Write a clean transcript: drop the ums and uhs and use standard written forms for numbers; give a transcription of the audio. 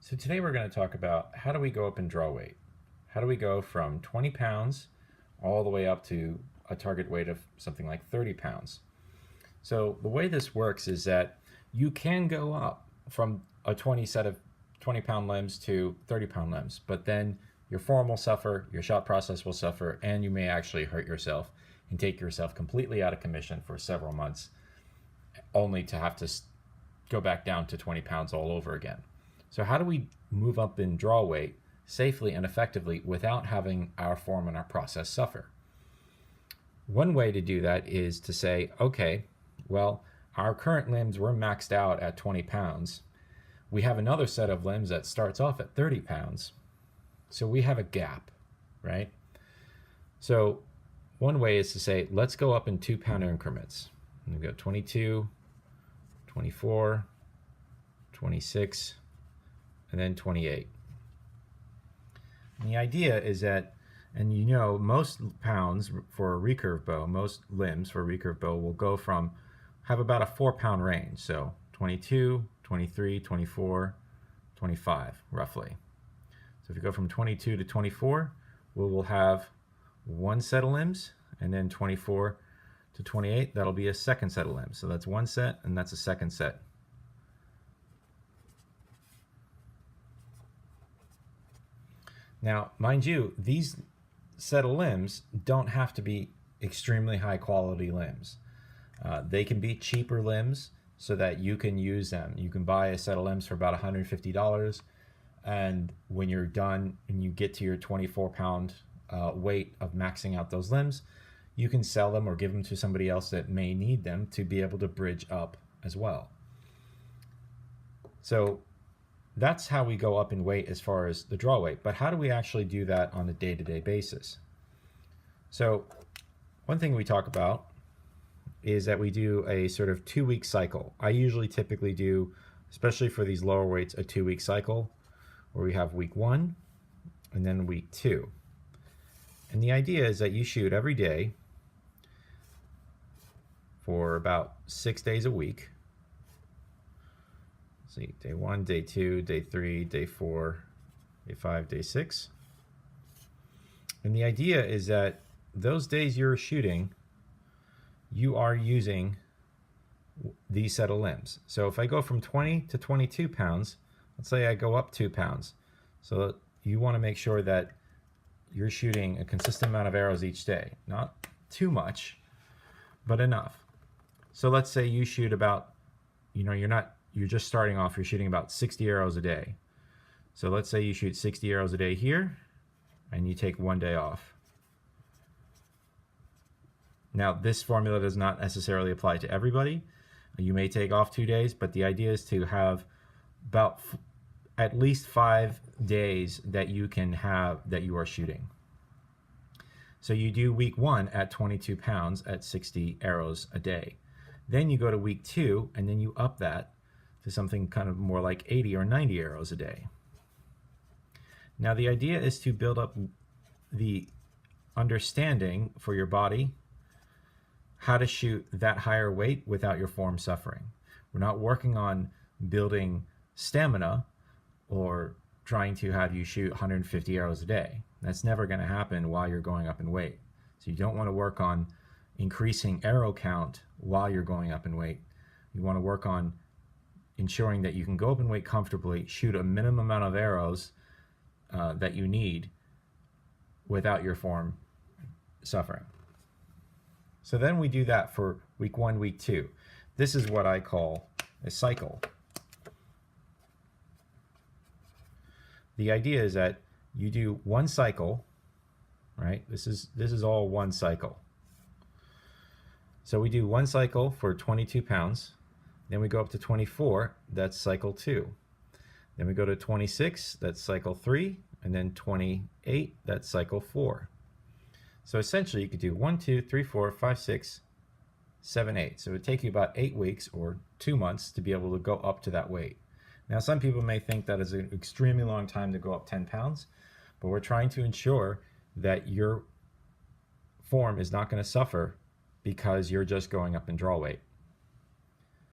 So today we're going to talk about how do we go up in draw weight? How do we go from 20 pounds all the way up to a target weight of something like 30 pounds? So the way this works is that you can go up from a 20 set of 20-pound limbs to 30-pound limbs, but then your form will suffer, your shot process will suffer, and you may actually hurt yourself and take yourself completely out of commission for several months, only to have to go back down to 20 pounds all over again. So how do we move up in draw weight safely and effectively without having our form and our process suffer? One way to do that is to say, okay, well, our current limbs were maxed out at 20 pounds. We have another set of limbs that starts off at 30 pounds. So we have a gap, right? So one way is to say, let's go up in 2-pound increments. We go 22, 24, 26, and then 28. And the idea is that, and you know, most pounds for a recurve bow, most limbs for a recurve bow will go from, have about a 4-pound range. So 22, 23, 24, 25, roughly. So if you go from 22 to 24, we will have one set of limbs, and then 24 to 28, that'll be a second set of limbs. So that's one set, and that's a second set. Now, mind you, these set of limbs don't have to be extremely high quality limbs. They can be cheaper limbs so that you can use them. You can buy a set of limbs for about $150, and when you're done and you get to your 24-pound weight of maxing out those limbs, you can sell them or give them to somebody else that may need them to be able to bridge up as well. So that's how we go up in weight as far as the draw weight. But how do we actually do that on a day-to-day basis? So one thing we talk about is that we do a sort of 2-week cycle. I usually typically do, especially for these lower weights, a 2-week cycle where we have week 1 and then week 2. And the idea is that you shoot every day for about 6 days a week. See, day 1, day 2, day 3, day 4, day 5, day 6. And the idea is that those days you're shooting, you are using these set of limbs. So if I go from 20 to 22 pounds, let's say I go up 2 pounds. So you want to make sure that you're shooting a consistent amount of arrows each day. Not too much, but enough. So let's say you shoot about, you're just starting off, you're shooting about 60 arrows a day. So let's say you shoot 60 arrows a day here, and you take 1 day off. Now, this formula does not necessarily apply to everybody. You may take off 2 days, but the idea is to have about at least 5 days that you can have that you are shooting. So you do week 1 at 22 pounds at 60 arrows a day. Then you go to week 2, and then you up that to something kind of more like 80 or 90 arrows a day. Now the idea is to build up the understanding for your body how to shoot that higher weight without your form suffering. We're not working on building stamina or trying to have you shoot 150 arrows a day. That's never going to happen while you're going up in weight. So you don't want to work on increasing arrow count while you're going up in weight. You want to work on ensuring that you can go up in weight comfortably, shoot a minimum amount of arrows that you need without your form suffering. So then we do that for week 1, week 2. This is what I call a cycle. The idea is that you do one cycle, right? This is all one cycle. So we do one cycle for 22 pounds. Then we go up to 24, that's cycle 2. Then we go to 26, that's cycle 3. And then 28, that's cycle 4. So essentially you could do 1, 2, 3, 4, 5, 6, 7, 8. So it would take you about 8 weeks or 2 months to be able to go up to that weight. Now some people may think that is an extremely long time to go up 10 pounds, but we're trying to ensure that your form is not going to suffer because you're just going up in draw weight.